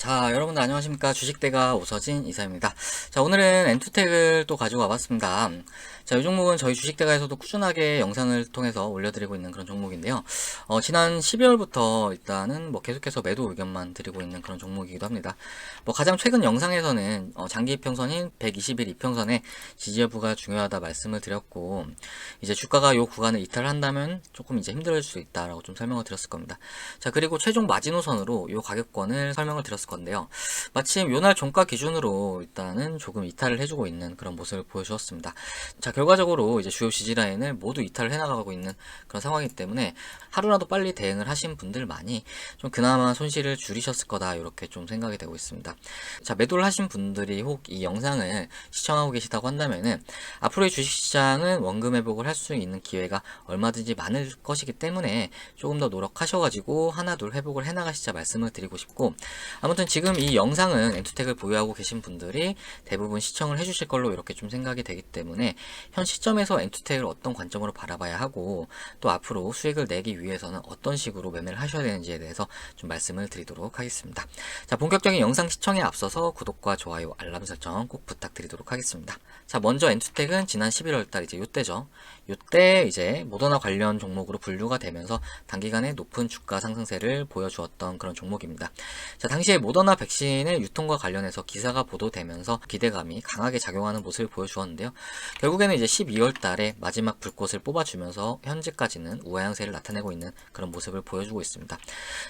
자, 여러분들 안녕하십니까. 주식대가 오서진 이사입니다. 자, 오늘은 엔투텍을 또 가지고 와봤습니다. 자, 이 종목은 저희 주식대가에서도 꾸준하게 영상을 통해서 올려드리고 있는 그런 종목인데요. 지난 12월부터 일단은 계속해서 매도 의견만 드리고 있는 그런 종목이기도 합니다. 가장 최근 영상에서는 장기 이평선인 120일 이평선의 지지 여부가 중요하다 말씀을 드렸고, 이제 주가가 이 구간을 이탈한다면 조금 이제 힘들어질 수 있다라고 좀 설명을 드렸을 겁니다. 자, 그리고 최종 마지노선으로 이 가격권을 설명을 드렸을 건데요. 마침 요날 종가 기준으로 일단은 조금 이탈을 해주고 있는 그런 모습을 보여주었습니다. 자, 결과적으로 이제 주요 지지라인을 모두 이탈을 해나가고 있는 그런 상황이기 때문에 하루라도 빨리 대응을 하신 분들만이 좀 그나마 손실을 줄이셨을 거다 이렇게 좀 생각이 되고 있습니다. 자, 매도를 하신 분들이 혹 이 영상을 시청하고 계시다고 한다면은 앞으로의 주식시장은 원금 회복을 할 수 있는 기회가 얼마든지 많을 것이기 때문에 조금 더 노력하셔가지고 하나 둘 회복을 해나가시자 말씀을 드리고 싶고, 아무튼 지금 이 영상은 엔투텍을 보유하고 계신 분들이 대부분 시청을 해주실 걸로 이렇게 좀 생각이 되기 때문에 현 시점에서 엔투텍을 어떤 관점으로 바라봐야 하고 또 앞으로 수익을 내기 위해서는 어떤 식으로 매매를 하셔야 되는지에 대해서 좀 말씀을 드리도록 하겠습니다. 자, 본격적인 영상 시청에 앞서서 구독과 좋아요, 알람 설정 꼭 부탁드리도록 하겠습니다. 자, 먼저 엔투텍은 지난 11월달 이제 요때죠. 요때 이제 모더나 관련 종목으로 분류가 되면서 단기간에 높은 주가 상승세를 보여주었던 그런 종목입니다. 자, 당시에 모더나 백신의 유통과 관련해서 기사가 보도되면서 기대감이 강하게 작용하는 모습을 보여주었는데요. 결국에는 이제 12월 달에 마지막 불꽃을 뽑아주면서 현재까지는 우하향세를 나타내고 있는 그런 모습을 보여주고 있습니다.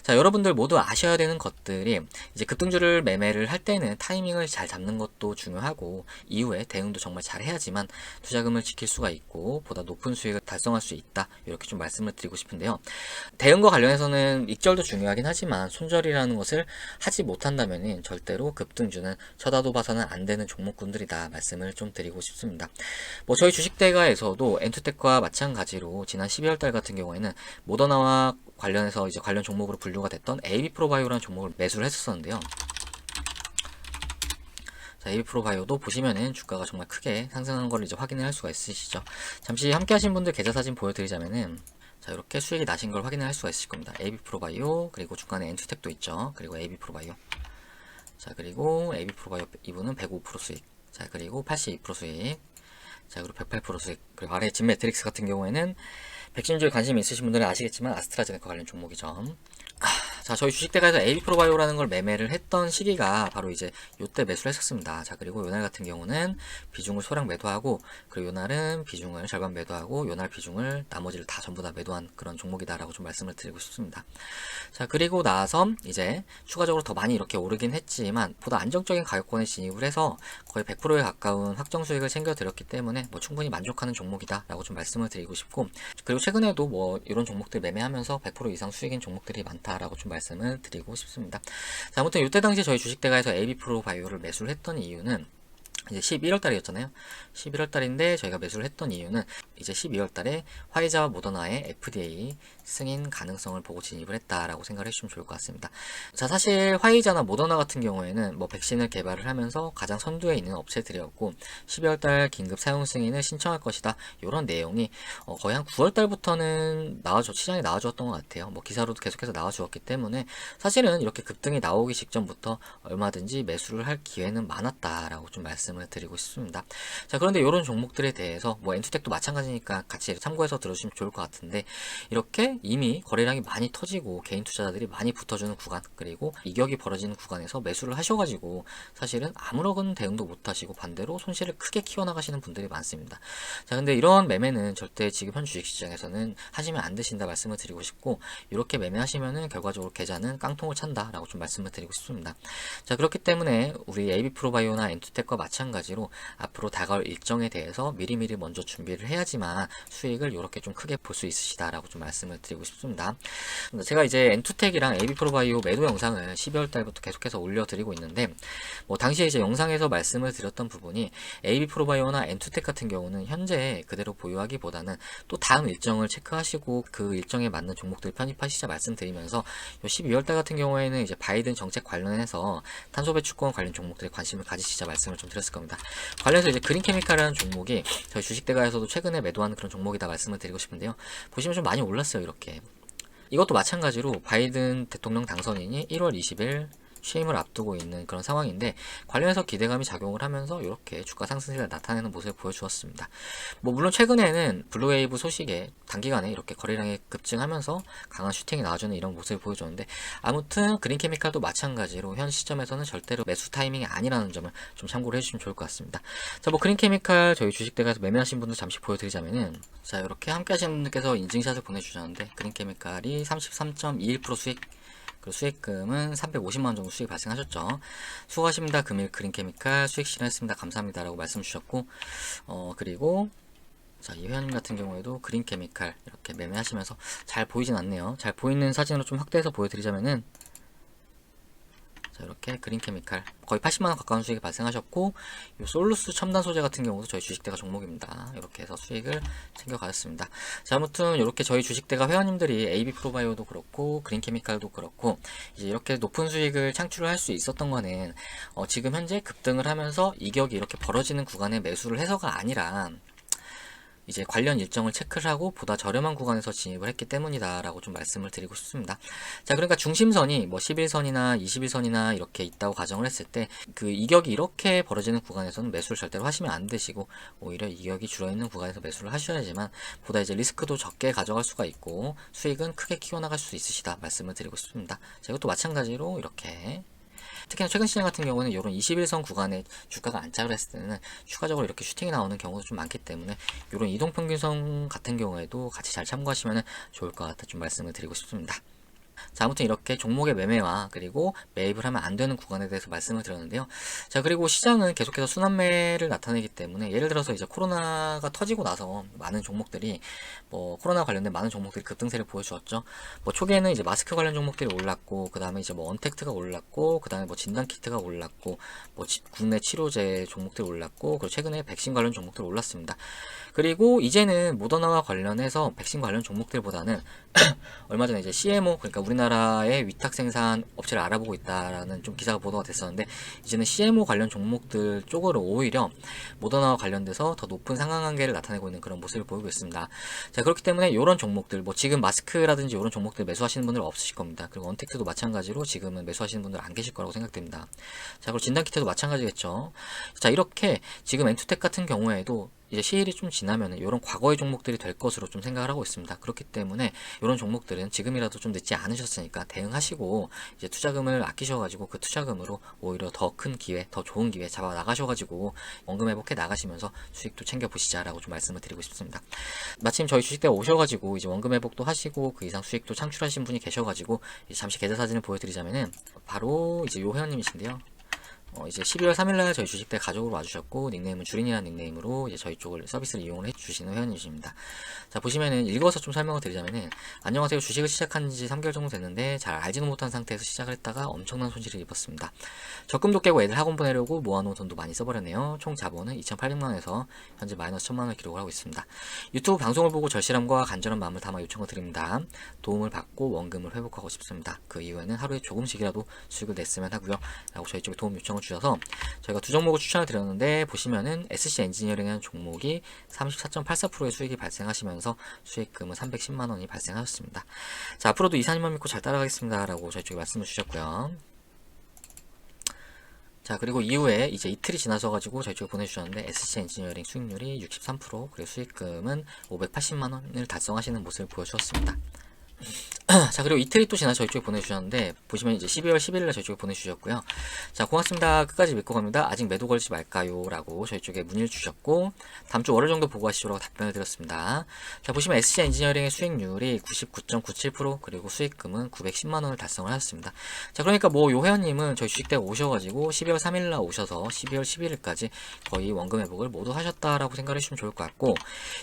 자, 여러분들 모두 아셔야 되는 것들이 이제 급등주를 매매를 할 때는 타이밍을 잘 잡는 것도 중요하고 이후에 대응도 정말 잘 해야지만 투자금을 지킬 수가 있고 보다 높은 수익을 달성할 수 있다 이렇게 좀 말씀을 드리고 싶은데요. 대응과 관련해서는 익절도 중요하긴 하지만 손절이라는 것을 하지 못한다면 절대로 급등주는 쳐다도 봐서는 안 되는 종목군들이다 말씀을 좀 드리고 싶습니다. 저희 주식대가에서도 엔투텍과 마찬가지로 지난 12월달 같은 경우에는 모더나와 관련해서 이제 관련 종목으로 분류가 됐던 AB프로바이오라는 종목을 매수를 했었는데요. 자, AB프로바이오도 보시면은 주가가 정말 크게 상승한 걸 이제 확인을 할 수가 있으시죠. 잠시 함께 하신 분들 계좌 사진 보여드리자면은 자, 이렇게 수익이 나신 걸 확인을 할 수가 있을 겁니다. AB프로바이오, 그리고 중간에 엔투텍도 있죠. 그리고 AB프로바이오. 자, 그리고 AB프로바이오 이분은 105% 수익. 자, 그리고 82% 수익. 자, 그리고 108% 수익. 그리고 아래 진매트릭스 같은 경우에는 백신주에 관심이 있으신 분들은 아시겠지만 아스트라제네카 관련 종목이죠. 자, 저희 주식대가에서 AB프로바이오라는 걸 매매를 했던 시기가 바로 이제 요때 매수를 했었습니다. 자, 그리고 요날 같은 경우는 비중을 소량 매도하고, 그리고 요날은 비중을 절반 매도하고, 요날 비중을 나머지를 다 전부 다 매도한 그런 종목이다라고 좀 말씀을 드리고 싶습니다. 자, 그리고 나서 이제 추가적으로 더 많이 이렇게 오르긴 했지만 보다 안정적인 가격권에 진입을 해서 거의 100%에 가까운 확정 수익을 챙겨드렸기 때문에 충분히 만족하는 종목이다라고 좀 말씀을 드리고 싶고, 그리고 최근에도 이런 종목들 매매하면서 100% 이상 수익인 종목들이 많다라고 좀 말씀을 드리고 싶습니다. 자, 아무튼 이때 당시 저희 주식대가에서 AB프로바이오를 매수를 했던 이유는 이제 11월 달이었잖아요. 11월 달인데 저희가 매수를 했던 이유는 이제 12월 달에 화이자와 모더나의 FDA 승인 가능성을 보고 진입을 했다라고 생각을 해주시면 좋을 것 같습니다. 자, 사실 화이자나 모더나 같은 경우에는 백신을 개발을 하면서 가장 선두에 있는 업체들이었고 12월 달 긴급 사용 승인을 신청할 것이다. 이런 내용이 거의 한 9월 달부터는 시장에 나와주었던 것 같아요. 기사로도 계속해서 나와주었기 때문에 사실은 이렇게 급등이 나오기 직전부터 얼마든지 매수를 할 기회는 많았다라고 좀 말씀을 드리고 싶습니다. 자, 그런데 이런 종목들에 대해서 엔투텍도 마찬가지니까 같이 참고해서 들어주시면 좋을 것 같은데, 이렇게 이미 거래량이 많이 터지고 개인 투자자들이 많이 붙어주는 구간, 그리고 이격이 벌어지는 구간에서 매수를 하셔가지고 사실은 아무런 대응도 못하시고 반대로 손실을 크게 키워나가시는 분들이 많습니다. 자, 근데 이런 매매는 절대 지금 현 주식시장에서는 하시면 안 되신다 말씀을 드리고 싶고, 이렇게 매매하시면은 결과적으로 계좌는 깡통을 찬다라고 좀 말씀을 드리고 싶습니다. 자, 그렇기 때문에 우리 AB프로바이오나 엔투텍과 마찬가지로 앞으로 다가올 일정에 대해서 미리미리 먼저 준비를 해야지만 수익을 이렇게 좀 크게 볼 수 있으시다라고 좀 말씀을 드리고 싶습니다. 제가 이제 엔투텍이랑 AB프로바이오 매도 영상을 12월 달부터 계속해서 올려드리고 있는데, 당시에 이제 영상에서 말씀을 드렸던 부분이 AB프로바이오나 엔투텍 같은 경우는 현재 그대로 보유하기보다는 또 다음 일정을 체크하시고 그 일정에 맞는 종목들 편입하시자 말씀드리면서 12월 달 같은 경우에는 이제 바이든 정책 관련해서 탄소 배출권 관련 종목들에 관심을 가지시자 말씀을 좀 드렸을 겁니다. 관련해서 이제 그린케미칼이라는 종목이 저희 주식대가에서도 최근에 매도한 그런 종목이다 말씀을 드리고 싶은데요. 보시면 좀 많이 올랐어요. 이렇게. 이것도 마찬가지로 바이든 대통령 당선인이 1월 20일 취임을 앞두고 있는 그런 상황인데 관련해서 기대감이 작용을 하면서 이렇게 주가 상승세를 나타내는 모습을 보여주었습니다. 뭐 물론 최근에는 블루웨이브 소식에 단기간에 이렇게 거래량이 급증하면서 강한 슈팅이 나와주는 이런 모습을 보여줬는데 아무튼 그린케미칼도 마찬가지로 현 시점에서는 절대로 매수 타이밍이 아니라는 점을 좀 참고를 해주시면 좋을 것 같습니다. 자, 뭐 그린케미칼 저희 주식대가에서 매매하신 분들 잠시 보여드리자면은 자, 이렇게 함께 하시는 분들께서 인증샷을 보내주셨는데 그린케미칼이 33.21% 수익, 그리고 수익금은 350만원 정도 수익 발생하셨죠. 수고하십니다. 금일 그린케미칼 수익 실현했습니다. 감사합니다. 라고 말씀 주셨고, 그리고 자, 이 회원님 같은 경우에도 그린케미칼 이렇게 매매하시면서 잘 보이진 않네요. 잘 보이는 사진으로 좀 확대해서 보여드리자면은 자, 이렇게 그린케미칼 거의 80만원 가까운 수익이 발생하셨고, 이 솔루스 첨단 소재 같은 경우도 저희 주식대가 종목입니다. 이렇게 해서 수익을 챙겨가셨습니다. 자, 아무튼 이렇게 저희 주식대가 회원님들이 AB 프로바이오도 그렇고 그린케미칼도 그렇고 이제 이렇게 높은 수익을 창출을 할 수 있었던 거는 지금 현재 급등을 하면서 이격이 이렇게 벌어지는 구간에 매수를 해서가 아니라 이제 관련 일정을 체크를 하고 보다 저렴한 구간에서 진입을 했기 때문이다 라고 좀 말씀을 드리고 싶습니다. 자, 그러니까 중심선이 뭐 11선이나 21선이나 이렇게 있다고 가정을 했을 때 그 이격이 이렇게 벌어지는 구간에서는 매수를 절대로 하시면 안 되시고 오히려 이격이 줄어있는 구간에서 매수를 하셔야지만 보다 이제 리스크도 적게 가져갈 수가 있고 수익은 크게 키워나갈 수 있으시다 말씀을 드리고 싶습니다. 자, 이것도 마찬가지로 이렇게 특히나 최근 시장 같은 경우는 이런 21선 구간에 주가가 안착을 했을 때는 추가적으로 이렇게 슈팅이 나오는 경우도 좀 많기 때문에 이런 이동평균선 같은 경우에도 같이 잘 참고하시면 좋을 것 같아 좀 말씀을 드리고 싶습니다. 자, 아무튼 이렇게 종목의 매매와 그리고 매입을 하면 안 되는 구간에 대해서 말씀을 드렸는데요. 자, 그리고 시장은 계속해서 순환매를 나타내기 때문에 예를 들어서 이제 코로나가 터지고 나서 많은 종목들이 뭐 코로나 관련된 많은 종목들이 급등세를 보여주었죠. 뭐 초기에는 이제 마스크 관련 종목들이 올랐고 그 다음에 이제 뭐 언택트가 올랐고 그 다음에 뭐 진단키트가 올랐고 뭐 국내 치료제 종목들이 올랐고 그리고 최근에 백신 관련 종목들이 올랐습니다. 그리고 이제는 모더나와 관련해서 백신 관련 종목들보다는 얼마 전에 이제 CMO, 그러니까 우리나라의 위탁 생산 업체를 알아보고 있다라는 좀 기사가 보도가 됐었는데 이제는 CMO 관련 종목들 쪽으로 오히려 모더나와 관련돼서 더 높은 상한관계를 나타내고 있는 그런 모습을 보이고 있습니다. 자, 그렇기 때문에 이런 종목들 뭐 지금 마스크라든지 이런 종목들 매수하시는 분들 없으실 겁니다. 그리고 언택트도 마찬가지로 지금은 매수하시는 분들 안 계실 거라고 생각됩니다. 자, 그리고 진단키트도 마찬가지겠죠. 자, 이렇게 지금 엔투텍 같은 경우에도 이제 시일이 좀 지나면 이런 과거의 종목들이 될 것으로 좀 생각을 하고 있습니다. 그렇기 때문에 이런 종목들은 지금이라도 좀 늦지 않으셨으니까 대응하시고 이제 투자금을 아끼셔가지고 그 투자금으로 오히려 더 큰 기회, 더 좋은 기회 잡아 나가셔가지고 원금 회복해 나가시면서 수익도 챙겨 보시자라고 좀 말씀을 드리고 싶습니다. 마침 저희 주식대가 오셔가지고 이제 원금 회복도 하시고 그 이상 수익도 창출하신 분이 계셔가지고 이제 잠시 계좌 사진을 보여드리자면은 바로 이제 요 회원님이신데요. 이제 12월 3일날 저희 주식대 가족으로 와주셨고 닉네임은 주린이라는 닉네임으로 이제 저희 쪽을 서비스를 이용을 해주시는 회원님이십니다. 자, 보시면은 읽어서 좀 설명을 드리자면은 안녕하세요. 주식을 시작한 지 3개월 정도 됐는데 잘 알지는 못한 상태에서 시작을 했다가 엄청난 손실을 입었습니다. 적금도 깨고 애들 학원 보내려고 모아놓은 돈도 많이 써버렸네요. 총 자본은 2,800만원에서 현재 마이너스 1,000만원을 기록을 하고 있습니다. 유튜브 방송을 보고 절실함과 간절한 마음을 담아 요청을 드립니다. 도움을 받고 원금을 회복하고 싶습니다. 그 이후에는 하루에 조금씩이라도 수익을 냈으면 하고요. 라고 저희 쪽에 도움 요청을 주셔서 저희가 두 종목을 추천을 드렸는데 보시면은 SC 엔지니어링이라는 종목이 34.84%의 수익이 발생하시면서 수익금은 310만원이 발생하셨습니다. 자, 앞으로도 이사님만 믿고 잘 따라가겠습니다. 라고 저희 쪽에 말씀을 주셨고요. 자, 그리고 이후에 이제 이틀이 지나셔가지고 저희 쪽에 보내주셨는데 SC 엔지니어링 수익률이 63%, 그리고 수익금은 580만원을 달성하시는 모습을 보여주셨습니다. 자, 그리고 이틀이 또 지나 저희 쪽에 보내주셨는데 보시면 이제 12월 11일에 저희 쪽에 보내주셨고요. 자, 고맙습니다. 끝까지 믿고 갑니다. 아직 매도 걸지 말까요? 라고 저희 쪽에 문의를 주셨고 다음 주 월요일 정도 보고 하시라고 답변을 드렸습니다. 자, 보시면 SC 엔지니어링의 수익률이 99.97%, 그리고 수익금은 910만원을 달성을 하셨습니다. 자, 그러니까 뭐 요 회원님은 저희 주식대가 오셔가지고 12월 3일날 오셔서 12월 11일까지 거의 원금 회복을 모두 하셨다라고 생각을 해주시면 좋을 것 같고,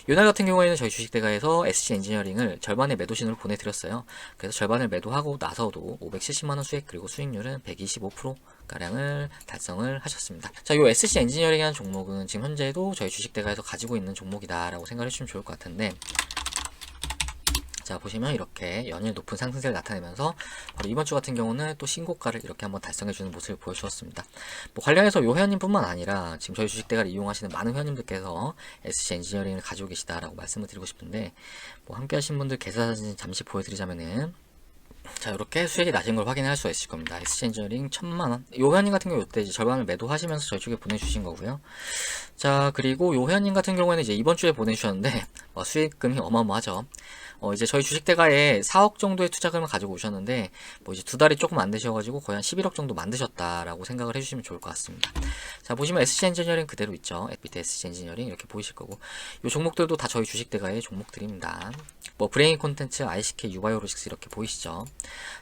요날 같은 경우에는 저희 주식대가에서 SC 엔지니어링을 절반의 매도신으로 보내드렸어요. 그래서 절반을 매도하고 나서도 570만원 수익, 그리고 수익률은 125%가량을 달성을 하셨습니다. 자, 요 SC 엔지니어링이라는 종목은 지금 현재도 저희 주식대가에서 가지고 있는 종목이다 라고 생각을 해주시면 좋을 것 같은데, 자, 보시면 이렇게 연일 높은 상승세를 나타내면서 바로 이번 주 같은 경우는 또 신고가를 이렇게 한번 달성해주는 모습을 보여주었습니다. 뭐 관련해서 요 회원님뿐만 아니라 지금 저희 주식대가를 이용하시는 많은 회원님들께서 SC 엔지니어링을 가지고 계시다라고 말씀을 드리고 싶은데, 뭐 함께 하신 분들 계좌 사진 잠시 보여드리자면은 자, 이렇게 수익이 나신 걸 확인할 수가 있을 겁니다. 엑스체인저링 1000만원. 요 회원님 같은 경우 이때 이제 절반을 매도하시면서 저희 쪽에 보내주신 거고요. 자, 그리고 요 회원님 같은 경우에는 이제 이번 주에 보내주셨는데, 수익금이 어마어마하죠. 이제 저희 주식대가에 4억 정도의 투자금을 가지고 오셨는데, 뭐 이제 두 달이 조금 안 되셔가지고 거의 한 11억 정도 만드셨다라고 생각을 해주시면 좋을 것 같습니다. 자, 보시면 SC 엔지니어링 그대로 있죠. 밑에 SC 엔지니어링 이렇게 보이실 거고, 요 종목들도 다 저희 주식대가의 종목들입니다. 뭐 브레인 콘텐츠, ICK, 유바이오로직스 이렇게 보이시죠.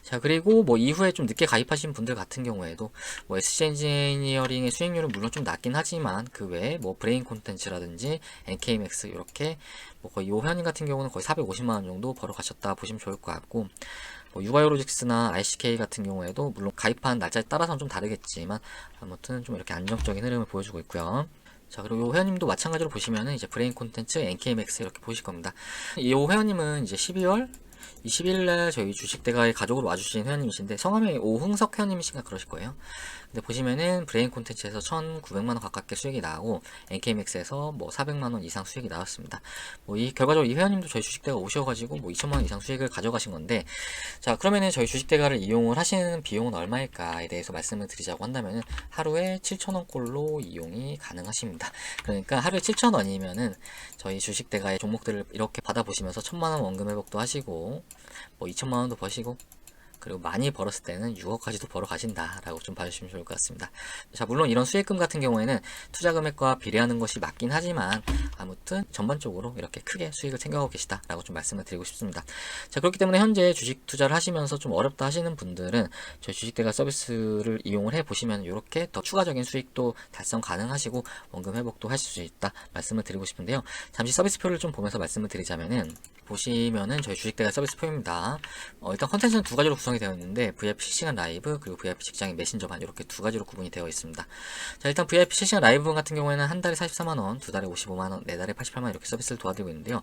자, 그리고 뭐 이후에 좀 늦게 가입하신 분들 같은 경우에도 뭐 SC 엔지니어링의 수익률은 물론 좀 낮긴 하지만 그 외에 뭐 브레인 콘텐츠라든지 NKMX 이렇게 뭐 거의 요 회원님 같은 경우는 거의 450만원 정도 벌어 가셨다 보시면 좋을 것 같고, 뭐 유바이오로직스나 ICK 같은 경우에도 물론 가입한 날짜에 따라서는 좀 다르겠지만 아무튼 좀 이렇게 안정적인 흐름을 보여주고 있고요. 자, 그리고 요 회원님도 마찬가지로 보시면은 이제 브레인 콘텐츠, NKMX 이렇게 보실 겁니다. 이 회원님은 이제 12월 20일날 저희 주식대가의 가족으로 와주신 회원님이신데 성함이 오흥석 회원님이신가 그러실 거예요. 근데 보시면은 브레인 콘텐츠에서 1,900만원 가깝게 수익이 나오고 NKMX에서 뭐 400만원 이상 수익이 나왔습니다. 뭐 이 결과적으로 이 회원님도 저희 주식대가 오셔가지고 뭐 2천만원 이상 수익을 가져가신 건데, 자, 그러면은 저희 주식대가를 이용을 하시는 비용은 얼마일까에 대해서 말씀을 드리자고 한다면은 하루에 7,000원꼴로 이용이 가능하십니다. 그러니까 하루에 7,000원이면은 저희 주식대가의 종목들을 이렇게 받아보시면서 1,000만원 원금 회복도 하시고 뭐 2천만원도 버시고, 그리고 많이 벌었을 때는 6억까지도 벌어 가신다라고 좀 봐주시면 좋을 것 같습니다. 자, 물론 이런 수익금 같은 경우에는 투자 금액과 비례하는 것이 맞긴 하지만 아무튼 전반적으로 이렇게 크게 수익을 챙겨가고 계시다라고 좀 말씀을 드리고 싶습니다. 자, 그렇기 때문에 현재 주식 투자를 하시면서 좀 어렵다 하시는 분들은 저희 주식대가 서비스를 이용을 해 보시면 이렇게 더 추가적인 수익도 달성 가능하시고 원금 회복도 하실 수 있다 말씀을 드리고 싶은데요. 잠시 서비스표를 좀 보면서 말씀을 드리자면은, 보시면은 저희 주식대가 서비스표입니다. 일단 컨텐츠는 두 가지로 구성이 되어 있는데 VIP 실시간 라이브 그리고 VIP 직장인 메신저반 이렇게 두 가지로 구분이 되어 있습니다. 자, 일단 VIP 실시간 라이브 같은 경우에는 한 달에 44만원, 두 달에 55만원, 네 달에 88만원 이렇게 서비스를 도와드리고 있는데요.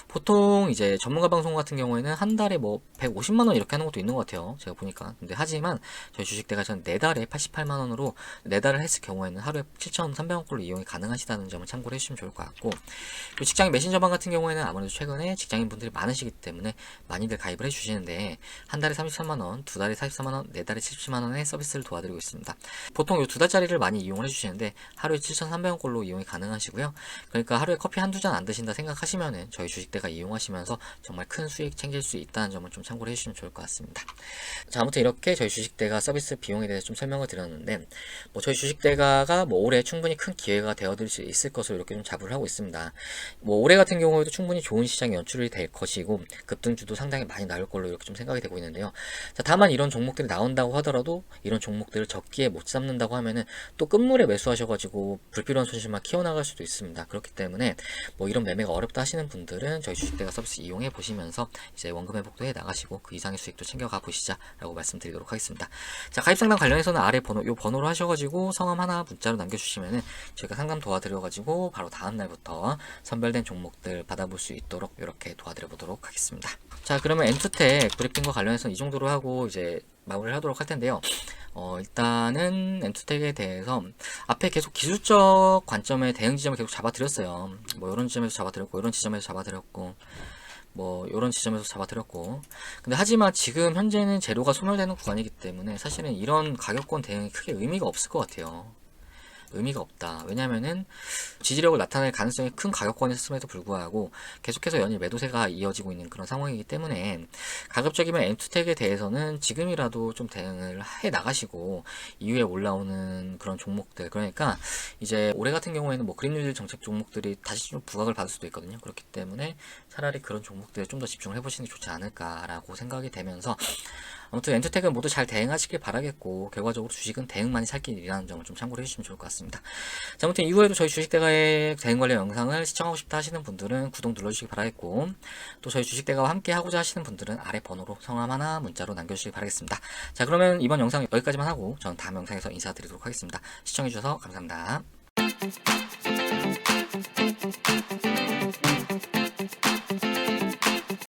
보통 이제 전문가 방송 같은 경우에는 한 달에 뭐 150만원 이렇게 하는 것도 있는 것 같아요. 제가 보니까. 근데 하지만 저희 주식대가 저는 네 달에 88만원으로 네 달을 했을 경우에는 하루에 7,300원꼴로 이용이 가능하시다는 점을 참고를 해주시면 좋을 것 같고, 그리고 직장인 메신저반 같은 경우에는 아무래도 최근에 직장인 분들이 많으시기 때문에 많이들 가입을 해주시는데 한 달에 33만원, 두 달에 44만원, 네 달에 77만원의 서비스를 도와드리고 있습니다. 보통 이 두 달짜리를 많이 이용을 해주시는데 하루에 7,300원꼴로 이용이 가능하시고요. 그러니까 하루에 커피 한두 잔 안 드신다 생각하시면은 저희 주식대가 이용하시면서 정말 큰 수익 챙길 수 있다는 점을 좀 참고를 해주시면 좋을 것 같습니다. 자, 아무튼 이렇게 저희 주식대가 서비스 비용에 대해서 좀 설명을 드렸는데, 뭐 저희 주식대가가 뭐 올해 충분히 큰 기회가 되어들 수 있을 것으로 이렇게 좀 자부를 하고 있습니다. 뭐 올해 같은 경우에도 충분히 좋은 시장이 연출이 될 것이고 급등주도 상당히 많이 나올 걸로 이렇게 좀 생각이 되고 있는데요. 자, 다만 이런 종목들이 나온다고 하더라도 이런 종목들을 적기에 못 잡는다고 하면은 또 끝물에 매수하셔가지고 불필요한 손실만 키워나갈 수도 있습니다. 그렇기 때문에 뭐 이런 매매가 어렵다 하시는 분들은 저희 주식대가 서비스 이용해 보시면서 이제 원금 회복도 해 나가시고 그 이상의 수익도 챙겨가 보시자라고 말씀드리도록 하겠습니다. 자, 가입 상담 관련해서는 아래 번호, 요 번호로 하셔가지고 성함 하나 문자로 남겨주시면은 저희가 상담 도와드려가지고 바로 다음 날부터 선별된 종목들 받아볼 수 있도록 이렇게 도와드려 보도록 하겠습니다. 자, 그러면 엔투텍 브리핑과 관련해서는 이 정도로 하고 이제 마무리를 하도록 할 텐데요. 일단은 엔투텍에 대해서 앞에 계속 기술적 관점의 대응 지점을 계속 잡아드렸어요. 뭐 이런 지점에서 잡아드렸고 이런 지점에서 잡아드렸고 뭐 이런 지점에서 잡아드렸고, 근데 하지만 지금 현재는 재료가 소멸되는 구간이기 때문에 사실은 이런 가격권 대응이 크게 의미가 없을 것 같아요. 의미가 없다. 왜냐면은 지지력을 나타낼 가능성이 큰 가격권이었음에도 불구하고 계속해서 연일 매도세가 이어지고 있는 그런 상황이기 때문에 가급적이면 엔투텍에 대해서는 지금이라도 좀 대응을 해 나가시고 이후에 올라오는 그런 종목들, 그러니까 이제 올해 같은 경우에는 뭐 그린뉴딜 정책 종목들이 다시 좀 부각을 받을 수도 있거든요. 그렇기 때문에 차라리 그런 종목들에 좀 더 집중을 해보시는 게 좋지 않을까라고 생각이 되면서, 아무튼 엔투텍은 모두 잘 대응하시길 바라겠고 결과적으로 주식은 대응만이 살 길이라는 점을 좀 참고를 해주시면 좋을 것 같습니다. 자, 아무튼 이후에도 저희 주식대가의 대응 관련 영상을 시청하고 싶다 하시는 분들은 구독 눌러주시기 바라겠고, 또 저희 주식대가와 함께 하고자 하시는 분들은 아래 번호로 성함 하나 문자로 남겨주시기 바라겠습니다. 자, 그러면 이번 영상 여기까지만 하고 저는 다음 영상에서 인사드리도록 하겠습니다. 시청해주셔서 감사합니다.